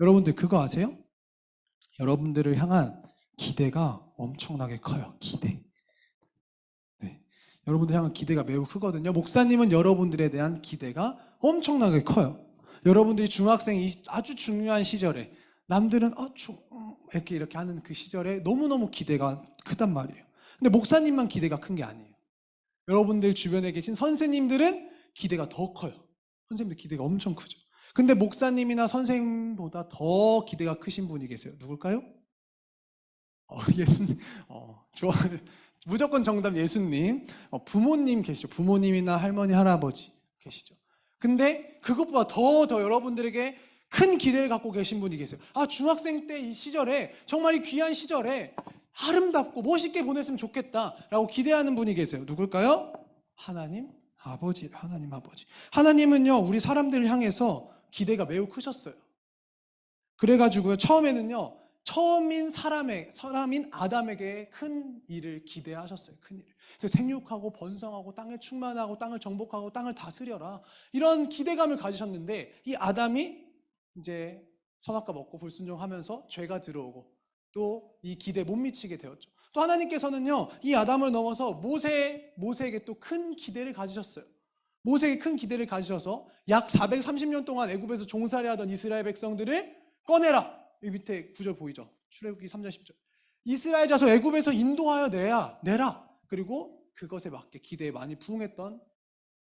여러분들 그거 아세요? 여러분들을 향한 기대가 엄청나게 커요. 기대. 네. 여러분들 향한 기대가 매우 크거든요. 목사님은 여러분들에 대한 기대가 엄청나게 커요. 여러분들이 중학생 아주 중요한 시절에 남들은 이렇게 하는 그 시절에 너무너무 기대가 크단 말이에요. 근데 목사님만 기대가 큰 게 아니에요. 여러분들 주변에 계신 선생님들은 기대가 더 커요. 선생님들 기대가 엄청 크죠. 근데 목사님이나 선생님보다 더 기대가 크신 분이 계세요. 누굴까요? 예수님. 좋아요. 무조건 정답 예수님. 부모님 계시죠. 부모님이나 할머니, 할아버지 계시죠. 근데 그것보다 더 여러분들에게 큰 기대를 갖고 계신 분이 계세요. 중학생 때 이 시절에, 정말 이 귀한 시절에 아름답고 멋있게 보냈으면 좋겠다라고 기대하는 분이 계세요. 누굴까요? 하나님 아버지. 하나님 아버지. 하나님은요, 우리 사람들을 향해서 기대가 매우 크셨어요. 그래가지고요, 처음에는요, 처음인 사람인 아담에게 큰 일을 기대하셨어요. 큰 일을. 생육하고 번성하고 땅에 충만하고 땅을 정복하고 땅을 다스려라, 이런 기대감을 가지셨는데, 이 아담이 이제 선악과 먹고 불순종하면서 죄가 들어오고 또 이 기대에 못 미치게 되었죠. 또 하나님께서는요, 이 아담을 넘어서 모세에게 또 큰 기대를 가지셨어요. 모세에게 큰 기대를 가지셔서 약 430년 동안 애굽에서 종살이하던 이스라엘 백성들을 꺼내라. 이 밑에 구절 보이죠? 출애굽기 3장 10절. 이스라엘 자손 애굽에서 인도하여 내라. 그리고 그것에 맞게 기대에 많이 부응했던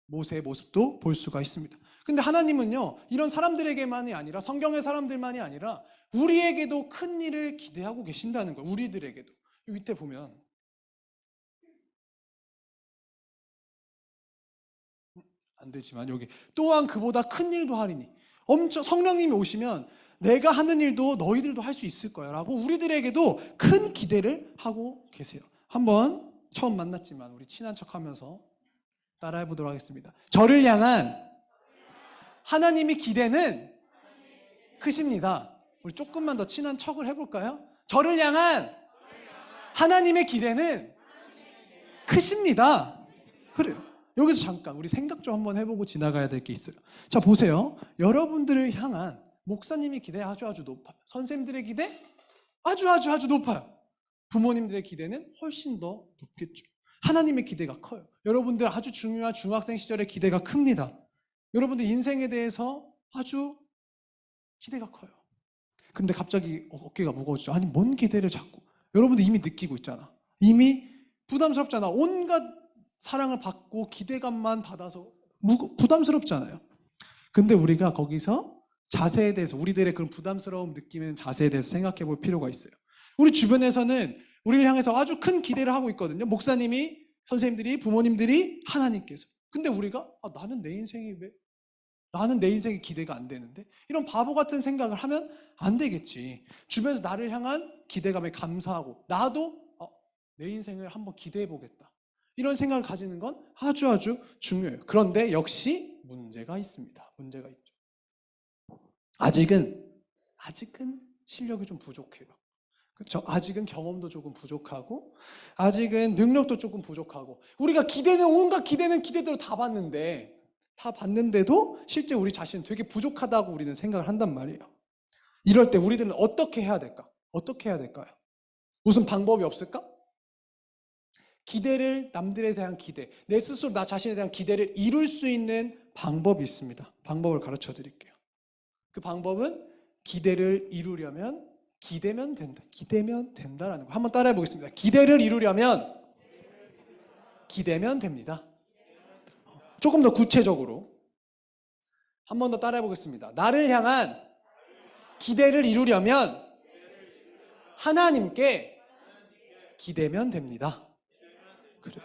모세의 모습도 볼 수가 있습니다. 근데 하나님은요, 이런 사람들에게만이 아니라, 성경의 사람들만이 아니라 우리에게도 큰 일을 기대하고 계신다는 거예요. 우리들에게도. 이 밑에 보면 안 되지만 여기 또한 그보다 큰 일도 하리니, 성령님이 오시면 내가 하는 일도 너희들도 할 수 있을 거야 라고 우리들에게도 큰 기대를 하고 계세요. 한번 처음 만났지만 우리 친한 척하면서 따라해 보도록 하겠습니다. 저를 향한 하나님의 기대는 크십니다. 우리 조금만 더 친한 척을 해볼까요? 저를 향한 하나님의 기대는 크십니다. 그래요. 여기서 잠깐 우리 생각 좀 한번 해보고 지나가야 될 게 있어요. 자, 보세요. 여러분들을 향한 목사님의 기대 아주 높아요. 선생님들의 기대 아주 높아요. 부모님들의 기대는 훨씬 더 높겠죠. 하나님의 기대가 커요. 여러분들 아주 중요한 중학생 시절의 기대가 큽니다. 여러분들 인생에 대해서 아주 기대가 커요. 근데 갑자기 어깨가 무거워지죠. 아니, 뭔 기대를 자꾸. 여러분들 이미 느끼고 있잖아. 이미 부담스럽잖아. 온갖 사랑을 받고 기대감만 받아서 부담스럽잖아요. 근데 우리가 거기서 자세에 대해서, 우리들의 그런 부담스러움 느끼는 자세에 대해서 생각해 볼 필요가 있어요. 우리 주변에서는 우리를 향해서 아주 큰 기대를 하고 있거든요. 목사님이, 선생님들이, 부모님들이, 하나님께서. 근데 우리가 나는 내 인생이 기대가 안 되는데, 이런 바보 같은 생각을 하면 안 되겠지. 주변에서 나를 향한 기대감에 감사하고 나도 내 인생을 한번 기대해 보겠다, 이런 생각을 가지는 건 아주 중요해요. 그런데 역시 문제가 있습니다. 문제가 있죠. 아직은 실력이 좀 부족해요. 그렇죠? 아직은 경험도 조금 부족하고, 아직은 능력도 조금 부족하고, 우리가 온갖 기대대로 다 봤는데도 실제 우리 자신은 되게 부족하다고 우리는 생각을 한단 말이에요. 이럴 때 우리들은 어떻게 해야 될까? 어떻게 해야 될까요? 무슨 방법이 없을까? 남들에 대한 기대, 내 스스로 나 자신에 대한 기대를 이룰 수 있는 방법이 있습니다. 방법을 가르쳐 드릴게요. 그 방법은 기대를 이루려면 기대면 된다라는 거. 한번 따라해 보겠습니다. 기대를 이루려면 기대면 됩니다. 조금 더 구체적으로 한 번 더 따라해 보겠습니다. 나를 향한 기대를 이루려면 하나님께 기대면 됩니다. 그래요.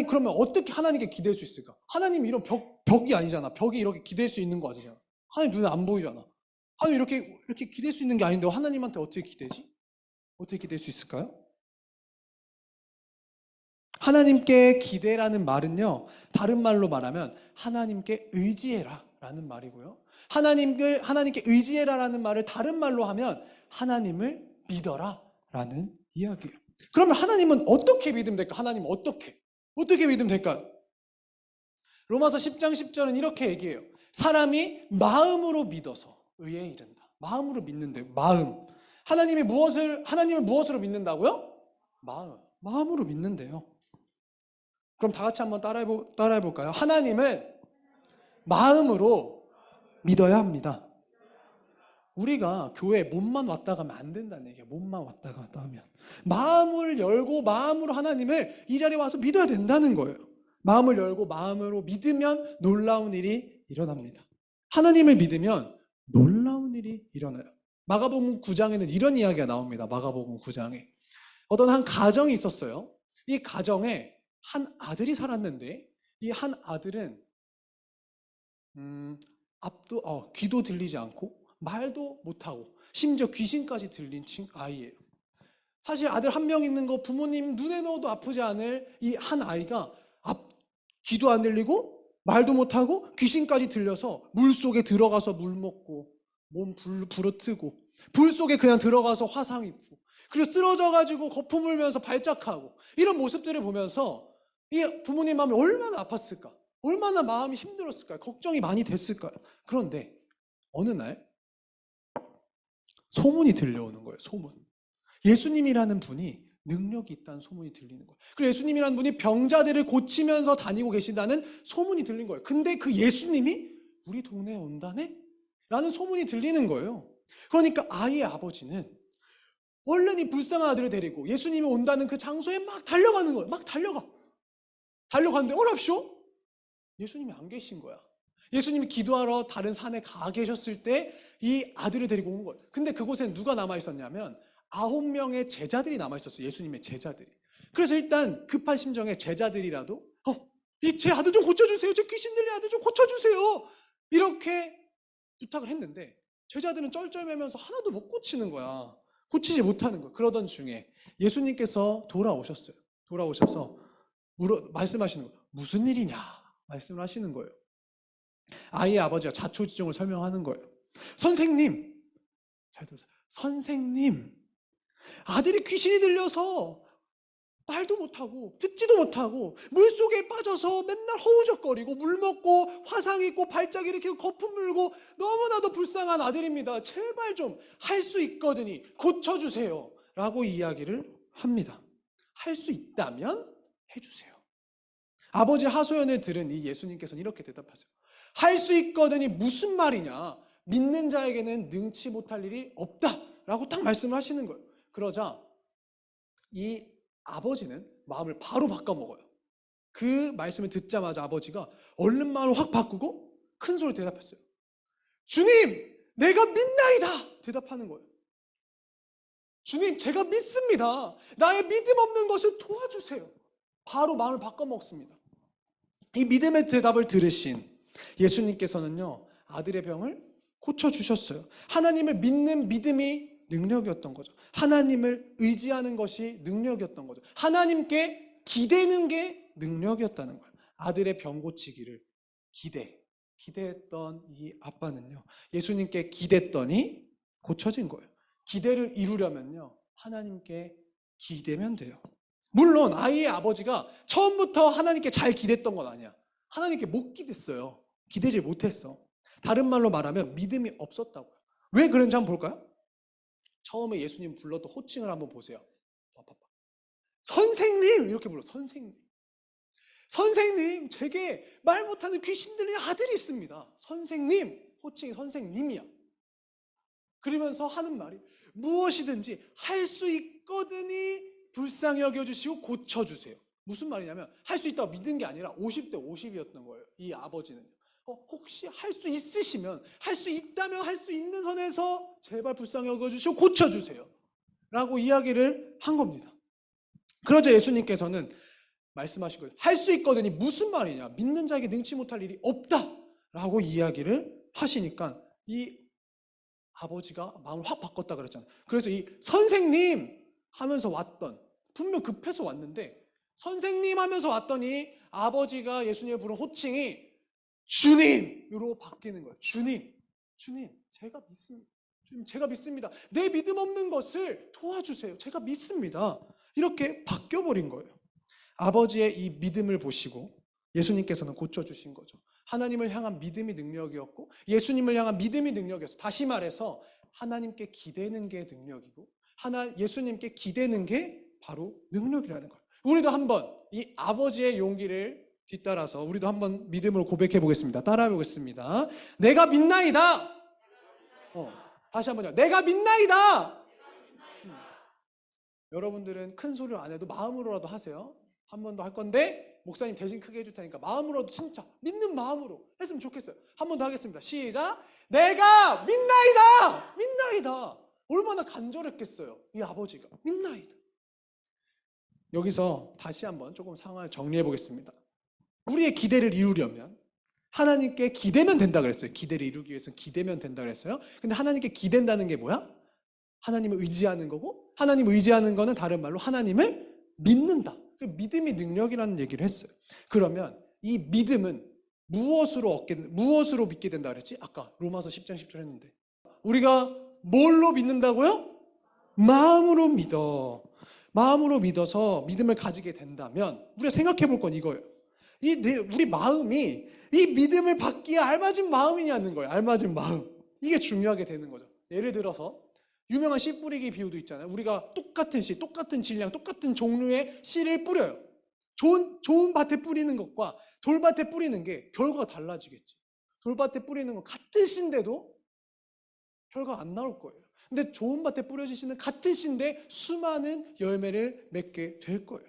그러면 어떻게 하나님께 기댈 수 있을까? 하나님이 이런 벽이 아니잖아. 벽이 이렇게 기댈 수 있는 거 아니잖아. 하나님 눈에 안 보이잖아. 하나님 이렇게 기댈 수 있는 게 아닌데 하나님한테 어떻게 기대지? 어떻게 기댈 수 있을까요? 하나님께 기대라는 말은요, 다른 말로 말하면 하나님께 의지해라 라는 말이고요. 하나님께 의지해라 라는 말을 다른 말로 하면 하나님을 믿어라 라는 이야기예요. 그러면 하나님은 어떻게 믿으면 될까? 하나님은 어떻게 믿으면 될까요? 로마서 10장 10절은 이렇게 얘기해요. 사람이 마음으로 믿어서 의에 이른다. 마음으로 믿는대요. 마음. 하나님을 무엇으로 믿는다고요? 마음으로 믿는데요. 그럼 다 같이 한번 따라해 볼까요? 하나님을 마음으로 믿어야 합니다. 우리가 교회에 몸만 왔다 가면 안 된다는 얘기예요. 몸만 왔다 갔다 하면. 마음을 열고 마음으로 하나님을 이 자리에 와서 믿어야 된다는 거예요. 마음을 열고 마음으로 믿으면 놀라운 일이 일어납니다. 하나님을 믿으면 놀라운 일이 일어나요. 마가복음 9장에는 이런 이야기가 나옵니다. 마가복음 9장에. 어떤 한 가정이 있었어요. 이 가정에 한 아들이 살았는데 이 한 아들은 귀도 들리지 않고 말도 못하고 심지어 귀신까지 들린 아이예요. 사실 아들 한 명 있는 거 부모님 눈에 넣어도 아프지 않을 이 한 아이가 귀도 안 들리고 말도 못하고 귀신까지 들려서 물 속에 들어가서 물 먹고 몸 부러뜨고 불 속에 그냥 들어가서 화상 입고 그리고 쓰러져가지고 거품 물면서 발작하고 이런 모습들을 보면서 이 부모님 마음이 얼마나 아팠을까? 얼마나 마음이 힘들었을까요? 걱정이 많이 됐을까요? 그런데 어느 날 소문이 들려오는 거예요. 소문. 예수님이라는 분이 능력이 있다는 소문이 들리는 거예요. 그리고 예수님이라는 분이 병자들을 고치면서 다니고 계신다는 소문이 들린 거예요. 근데 그 예수님이 우리 동네에 온다네? 라는 소문이 들리는 거예요. 그러니까 아이의 아버지는 얼른 이 불쌍한 아들을 데리고 예수님이 온다는 그 장소에 막 달려가는 거예요. 막 달려가는데 어랍쇼? 예수님이 안 계신 거야. 예수님이 기도하러 다른 산에 가 계셨을 때 이 아들을 데리고 온 거예요. 근데 그곳에 누가 남아 있었냐면 9명의 제자들이 남아 있었어요. 예수님의 제자들이. 그래서 일단 급한 심정에 제자들이라도 제 아들 좀 고쳐주세요. 제 귀신 들린 아들 좀 고쳐주세요. 이렇게 부탁을 했는데 제자들은 쩔쩔매면서 하나도 못 고치는 거야. 고치지 못하는 거야. 그러던 중에 예수님께서 돌아오셨어요. 돌아오셔서 말씀하시는 거예요. 무슨 일이냐 말씀을 하시는 거예요. 아이의 아버지가 자초지종을 설명하는 거예요. 선생님, 잘 들으세요. 선생님, 아들이 귀신이 들려서 말도 못하고 듣지도 못하고 물속에 빠져서 맨날 허우적거리고 물 먹고 화상 입고 발작 일으키고 거품 물고 너무나도 불쌍한 아들입니다. 제발 좀 할 수 있거든요. 고쳐주세요. 라고 이야기를 합니다. 할 수 있다면 해주세요. 아버지 하소연을 들은 이 예수님께서는 이렇게 대답하세요. 할 수 있거든요. 무슨 말이냐. 믿는 자에게는 능치 못할 일이 없다. 라고 딱 말씀을 하시는 거예요. 그러자 이 아버지는 마음을 바로 바꿔먹어요. 그 말씀을 듣자마자 아버지가 얼른 마음을 확 바꾸고 큰 소리로 대답했어요. 주님, 내가 믿나이다. 대답하는 거예요. 주님, 제가 믿습니다. 나의 믿음 없는 것을 도와주세요. 바로 마음을 바꿔먹습니다. 이 믿음의 대답을 들으신 예수님께서는요, 아들의 병을 고쳐주셨어요. 하나님을 믿는 믿음이 능력이었던 거죠. 하나님을 의지하는 것이 능력이었던 거죠. 하나님께 기대는 게 능력이었다는 거예요. 아들의 병 고치기를 기대했던 이 아빠는요, 예수님께 기댔더니 고쳐진 거예요. 기대를 이루려면요, 하나님께 기대면 돼요. 물론 아이의 아버지가 처음부터 하나님께 잘 기댔던 건 아니야. 하나님께 못 기댔어요. 기대지 못했어. 다른 말로 말하면 믿음이 없었다고요. 왜 그런지 한번 볼까요? 처음에 예수님 불렀던 호칭을 한번 보세요. 선생님! 이렇게 불러. 선생님. 선생님, 제게 말 못하는 귀신 들린 아들이 있습니다. 선생님. 호칭이 선생님이야. 그러면서 하는 말이 무엇이든지 할 수 있거든요. 불쌍히 여겨주시고 고쳐주세요. 무슨 말이냐면 할 수 있다고 믿은 게 아니라 50대 50이었던 거예요. 이 아버지는. 혹시 할 수 있으시면, 할 수 있다면 할 수 있는 선에서 제발 불쌍히 여겨주시고 고쳐주세요. 라고 이야기를 한 겁니다. 그러자 예수님께서는 말씀하신 거예요. 할 수 있거든요. 무슨 말이냐. 믿는 자에게 능치 못할 일이 없다. 라고 이야기를 하시니까 이 아버지가 마음을 확 바꿨다 그랬잖아요. 그래서 이 선생님 하면서 왔던, 분명 급해서 왔는데 선생님 하면서 왔더니 아버지가 예수님을 부른 호칭이 주님으로 바뀌는 거예요. 주님, 제가 믿습니다. 주님, 제가 믿습니다. 내 믿음 없는 것을 도와주세요. 제가 믿습니다. 이렇게 바뀌어버린 거예요. 아버지의 이 믿음을 보시고 예수님께서는 고쳐주신 거죠. 하나님을 향한 믿음이 능력이었고 예수님을 향한 믿음이 능력이었어요. 다시 말해서 하나님께 기대는 게 능력이고 예수님께 기대는 게 바로 능력이라는 거예요. 우리도 한번 이 아버지의 용기를 뒤따라서 우리도 한번 믿음으로 고백해 보겠습니다. 따라해 보겠습니다. 내가 믿나이다. 다시 한번요. 내가 믿나이다. 여러분들은 큰 소리로 안 해도 마음으로라도 하세요. 한 번 더 할 건데 목사님 대신 크게 해줄 테니까 마음으로도 진짜 믿는 마음으로 했으면 좋겠어요. 한 번 더 하겠습니다. 시작. 내가 믿나이다. 믿나이다. 얼마나 간절했겠어요. 이 아버지가 믿나이다. 여기서 다시 한번 조금 상황을 정리해 보겠습니다. 우리의 기대를 이루려면 하나님께 기대면 된다 그랬어요. 기대를 이루기 위해서는 기대면 된다 그랬어요. 근데 하나님께 기댄다는 게 뭐야? 하나님을 의지하는 거고, 하나님을 의지하는 거는 다른 말로 하나님을 믿는다. 믿음이 능력이라는 얘기를 했어요. 그러면 이 믿음은 무엇으로 믿게 된다 그랬지? 아까 로마서 10장 10절 했는데 우리가 뭘로 믿는다고요? 마음으로 믿어. 마음으로 믿어서 믿음을 가지게 된다면 우리가 생각해 볼 건 이거예요. 우리 마음이 이 믿음을 받기에 알맞은 마음이냐는 거예요. 알맞은 마음. 이게 중요하게 되는 거죠. 예를 들어서 유명한 씨 뿌리기 비유도 있잖아요. 우리가 똑같은 씨, 똑같은 질량, 똑같은 종류의 씨를 뿌려요. 좋은 밭에 뿌리는 것과 돌밭에 뿌리는 게 결과가 달라지겠지. 돌밭에 뿌리는 건 같은 씨인데도 결과가 안 나올 거예요. 근데 좋은 밭에 뿌려진 씨는 같은 씨인데 수많은 열매를 맺게 될 거예요.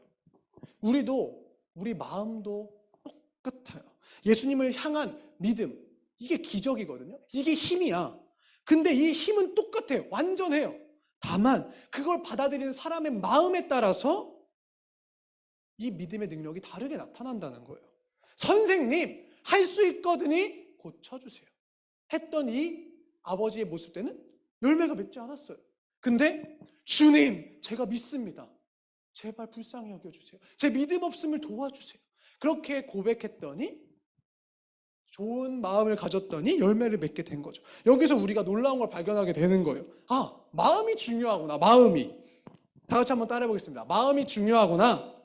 우리 마음도 똑같아요. 예수님을 향한 믿음, 이게 기적이거든요. 이게 힘이야. 근데 이 힘은 똑같아요. 완전해요. 다만 그걸 받아들이는 사람의 마음에 따라서 이 믿음의 능력이 다르게 나타난다는 거예요. 선생님, 할 수 있거든요. 고쳐주세요. 했던 이 아버지의 모습 때는 열매가 맺지 않았어요. 근데 주님, 제가 믿습니다. 제발 불쌍히 여겨주세요. 제 믿음 없음을 도와주세요. 그렇게 고백했더니 좋은 마음을 가졌더니 열매를 맺게 된 거죠. 여기서 우리가 놀라운 걸 발견하게 되는 거예요. 아, 마음이 중요하구나. 마음이. 다 같이 한번 따라해 보겠습니다. 마음이 중요하구나.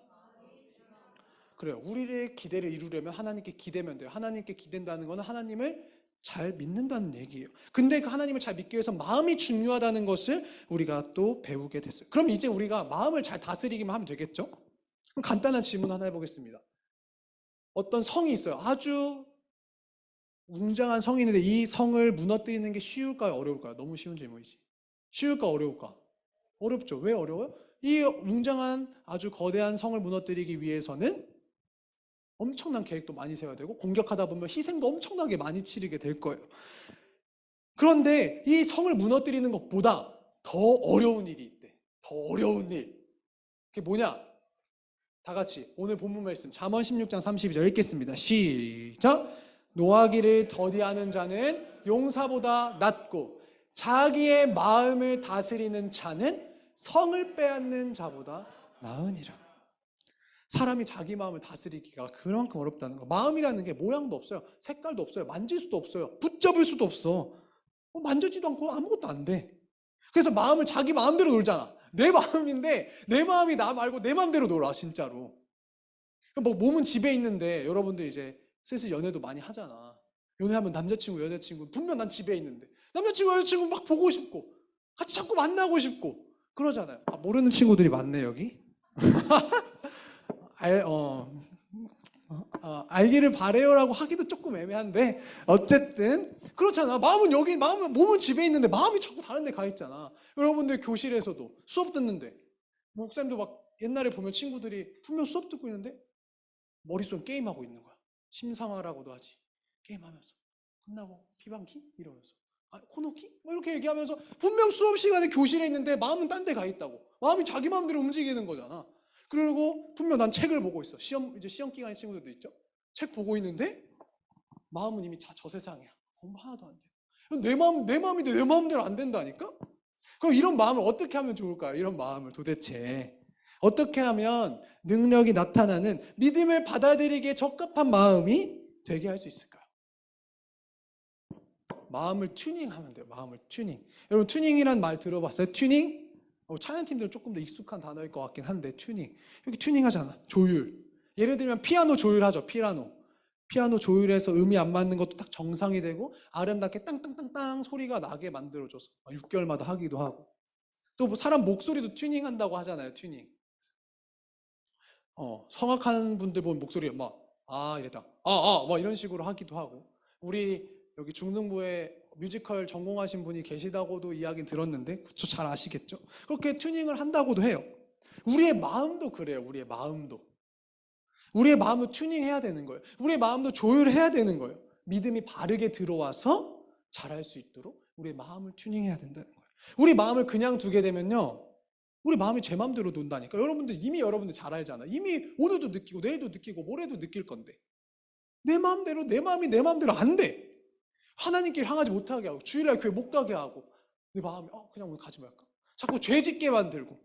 그래요. 우리의 기대를 이루려면 하나님께 기대면 돼요. 하나님께 기댄다는 것은 하나님을 잘 믿는다는 얘기예요. 근데 그 하나님을 잘 믿기 위해서 마음이 중요하다는 것을 우리가 또 배우게 됐어요. 그럼 이제 우리가 마음을 잘 다스리기만 하면 되겠죠? 그럼 간단한 질문 하나 해보겠습니다. 어떤 성이 있어요. 아주 웅장한 성이 있는데 이 성을 무너뜨리는 게 쉬울까요? 어려울까요? 너무 쉬운 질문이지. 쉬울까? 어려울까? 어렵죠. 왜 어려워요? 이 웅장한 아주 거대한 성을 무너뜨리기 위해서는 엄청난 계획도 많이 세워야 되고 공격하다 보면 희생도 엄청나게 많이 치르게 될 거예요. 그런데 이 성을 무너뜨리는 것보다 더 어려운 일이 있대. 더 어려운 일. 그게 뭐냐? 다 같이 오늘 본문 말씀 잠언 16장 32절 읽겠습니다. 시작. 노하기를 더디하는 자는 용사보다 낫고 자기의 마음을 다스리는 자는 성을 빼앗는 자보다 나으니라. 사람이 자기 마음을 다스리기가 그만큼 어렵다는 거. 마음이라는 게 모양도 없어요. 색깔도 없어요. 만질 수도 없어요. 붙잡을 수도 없어. 만지지도 않고 아무것도 안 돼. 그래서 마음을 자기 마음대로 놀잖아. 내 마음인데 내 마음이 나 말고 내 마음대로 놀아 진짜로. 뭐 몸은 집에 있는데 여러분들 이제 슬슬 연애도 많이 하잖아. 연애하면 남자친구, 여자친구 분명 난 집에 있는데 남자친구, 여자친구 막 보고 싶고 같이 자꾸 만나고 싶고 그러잖아요. 아, 모르는 친구들이 많네 여기. 알기를 바래요라고 하기도 조금 애매한데 어쨌든 그렇잖아. 몸은 집에 있는데 마음이 자꾸 다른 데 가 있잖아. 여러분들 교실에서도 수업 듣는데 목사님도 막 옛날에 보면 친구들이 분명 수업 듣고 있는데 머릿속에 게임하고 있는 거야. 심상화라고도 하지. 게임하면서 끝나고 비방키? 이러면서 코너키? 뭐 이렇게 얘기하면서 분명 수업 시간에 교실에 있는데 마음은 딴 데 가 있다고. 마음이 자기 마음대로 움직이는 거잖아. 그리고 분명 난 책을 보고 있어. 이제 시험 기간인 친구들도 있죠. 책 보고 있는데 마음은 이미 저 세상이야. 공부 하나도 안 돼. 내 마음인데 내 마음대로 안 된다니까? 그럼 이런 마음을 어떻게 하면 좋을까요? 이런 마음을 도대체 어떻게 하면 능력이 나타나는 믿음을 받아들이기에 적합한 마음이 되게 할 수 있을까요? 마음을 튜닝하면 돼요. 마음을 튜닝. 여러분 튜닝이란 말 들어봤어요? 튜닝? 찬양팀들은 조금 더 익숙한 단어일 것 같긴 한데 튜닝. 여기 튜닝 하잖아. 조율. 예를 들면 피아노 조율하죠. 피아노 조율해서 음이 안 맞는 것도 딱 정상이 되고 아름답게 땅땅땅땅 소리가 나게 만들어줘서 6개월마다 하기도 하고, 또 뭐 사람 목소리도 튜닝한다고 하잖아요. 튜닝. 성악하는 분들 보면 목소리 막 이랬다 막 이런 식으로 하기도 하고, 우리 여기 중등부에 뮤지컬 전공하신 분이 계시다고도 이야기 들었는데 그쵸, 잘 아시겠죠? 그렇게 튜닝을 한다고도 해요. 우리의 마음도 그래요. 우리의 마음도 튜닝해야 되는 거예요. 우리의 마음도 조율해야 되는 거예요. 믿음이 바르게 들어와서 잘할 수 있도록 우리의 마음을 튜닝해야 된다는 거예요. 우리 마음을 그냥 두게 되면요, 우리 마음이 제 마음대로 논다니까. 여러분들 잘 알잖아. 이미 오늘도 느끼고 내일도 느끼고 모레도 느낄 건데 내 마음대로, 내 마음이 내 마음대로 안 돼. 하나님께 향하지 못하게 하고 주일날 교회 못 가게 하고 내 마음이 그냥 오늘 가지 말까, 자꾸 죄짓게 만들고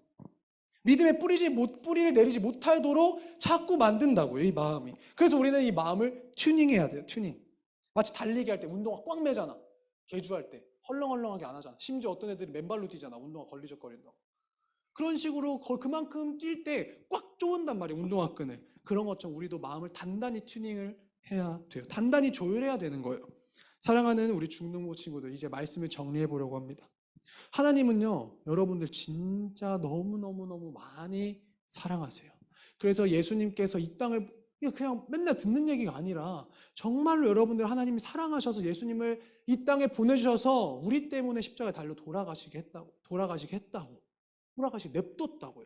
믿음의 뿌리를 내리지 못하도록 자꾸 만든다고요, 이 마음이. 그래서 우리는 이 마음을 튜닝해야 돼요. 튜닝. 마치 달리기 할 때 운동화 꽉 매잖아. 개주할 때 헐렁헐렁하게 안 하잖아. 심지어 어떤 애들이 맨발로 뛰잖아. 운동화 걸리적거린다고. 그런 식으로 그만큼 뛸 때 꽉 조은단 말이에요, 운동화 끈을. 그런 것처럼 우리도 마음을 단단히 튜닝을 해야 돼요. 단단히 조율해야 되는 거예요. 사랑하는 우리 중등부 친구들, 이제 말씀을 정리해 보려고 합니다. 하나님은요, 여러분들 진짜 너무너무너무 많이 사랑하세요. 그래서 예수님께서 이 땅을 그냥 맨날 듣는 얘기가 아니라 정말로 여러분들 하나님이 사랑하셔서 예수님을 이 땅에 보내주셔서 우리 때문에 십자가에 달려 돌아가시게 냅뒀다고요.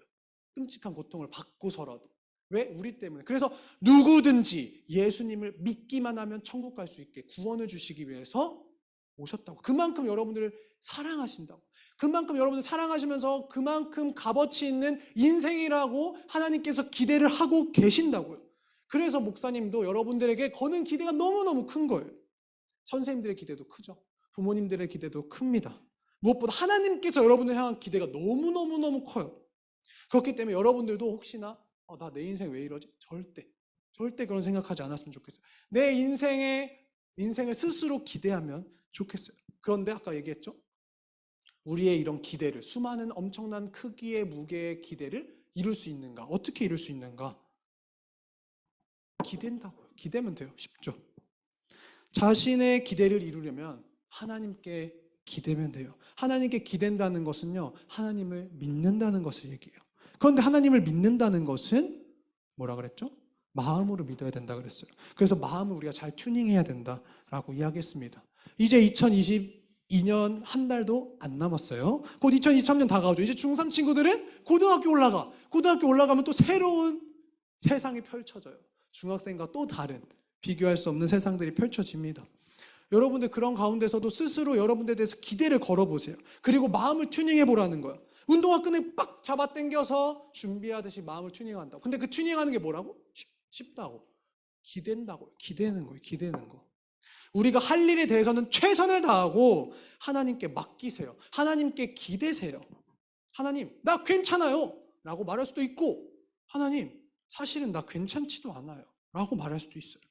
끔찍한 고통을 받고서라도. 왜? 우리 때문에. 그래서 누구든지 예수님을 믿기만 하면 천국 갈 수 있게 구원을 주시기 위해서 오셨다고. 그만큼 여러분들을 사랑하신다고. 그만큼 여러분들 사랑하시면서 그만큼 값어치 있는 인생이라고 하나님께서 기대를 하고 계신다고요. 그래서 목사님도 여러분들에게 거는 기대가 너무너무 큰 거예요. 선생님들의 기대도 크죠. 부모님들의 기대도 큽니다. 무엇보다 하나님께서 여러분을 향한 기대가 너무너무너무 커요. 그렇기 때문에 여러분들도 혹시나 나 내 인생 왜 이러지? 절대 그런 생각하지 않았으면 좋겠어요. 내 인생을 스스로 기대하면 좋겠어요. 그런데 아까 얘기했죠? 우리의 이런 기대를, 수많은 엄청난 크기의 무게의 기대를 이룰 수 있는가? 어떻게 이룰 수 있는가? 기댄다고요. 기대면 돼요. 쉽죠? 자신의 기대를 이루려면 하나님께 기대면 돼요. 하나님께 기댄다는 것은요, 하나님을 믿는다는 것을 얘기해요. 그런데 하나님을 믿는다는 것은 뭐라 그랬죠? 마음으로 믿어야 된다 그랬어요. 그래서 마음을 우리가 잘 튜닝해야 된다라고 이야기했습니다. 이제 2022년 한 달도 안 남았어요. 곧 2023년 다가오죠. 이제 중3 친구들은 고등학교 올라가면 또 새로운 세상이 펼쳐져요. 중학생과 또 다른, 비교할 수 없는 세상들이 펼쳐집니다. 여러분들 그런 가운데서도 스스로 여러분들에 대해서 기대를 걸어보세요. 그리고 마음을 튜닝해 보라는 거야. 운동화 끈을 빡 잡아당겨서 준비하듯이 마음을 튜닝한다고. 근데 그 튜닝하는 게 뭐라고? 쉽다고. 기댄다고요. 기대는 거. 우리가 할 일에 대해서는 최선을 다하고 하나님께 맡기세요. 하나님께 기대세요. 하나님, 나 괜찮아요 라고 말할 수도 있고, 하나님, 사실은 나 괜찮지도 않아요 라고 말할 수도 있어요.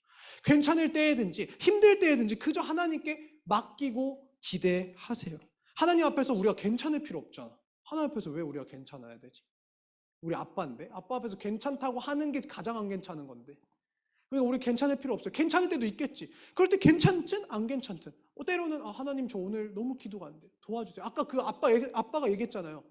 괜찮을 때에든지 힘들 때에든지 그저 하나님께 맡기고 기대하세요. 하나님 앞에서 우리가 괜찮을 필요 없잖아. 하나님 앞에서 왜 우리가 괜찮아야 되지? 우리 아빠인데? 아빠 앞에서 괜찮다고 하는 게 가장 안 괜찮은 건데. 그러니까 우리 괜찮을 필요 없어요. 괜찮을 때도 있겠지. 그럴 때 괜찮든 안 괜찮든. 때로는 하나님 저 오늘 너무 기도가 안 돼. 도와주세요. 아까 그 아빠가 얘기했잖아요.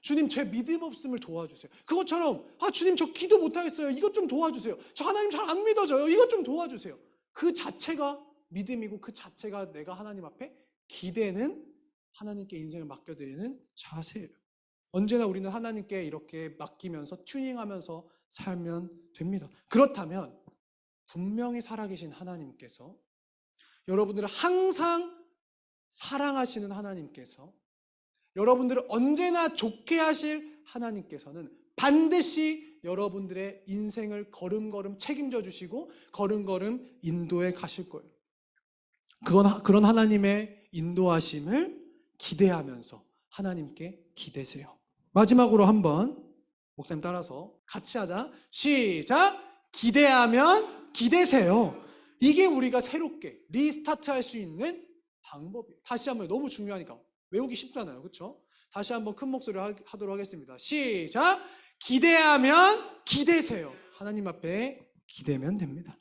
주님 제 믿음 없음을 도와주세요. 그것처럼 주님 저 기도 못하겠어요. 이것 좀 도와주세요. 저 하나님 잘 안 믿어져요. 이것 좀 도와주세요. 그 자체가 믿음이고 그 자체가 내가 하나님 앞에 기대는, 하나님께 인생을 맡겨드리는 자세예요. 언제나 우리는 하나님께 이렇게 맡기면서 튜닝하면서 살면 됩니다. 그렇다면 분명히 살아계신 하나님께서, 여러분들을 항상 사랑하시는 하나님께서, 여러분들을 언제나 좋게 하실 하나님께서는 반드시 여러분들의 인생을 걸음걸음 책임져 주시고 걸음걸음 인도해 가실 거예요. 그런 하나님의 인도하심을 기대하면서 하나님께 기대세요. 마지막으로 한번 목사님 따라서 같이 하자. 시작! 기대하면 기대세요. 이게 우리가 새롭게 리스타트할 수 있는 방법이에요. 다시 한번, 너무 중요하니까. 외우기 쉽잖아요. 그렇죠? 다시 한번 큰 목소리로 하도록 하겠습니다. 시작! 기대하면 기대세요. 하나님 앞에 기대면 됩니다.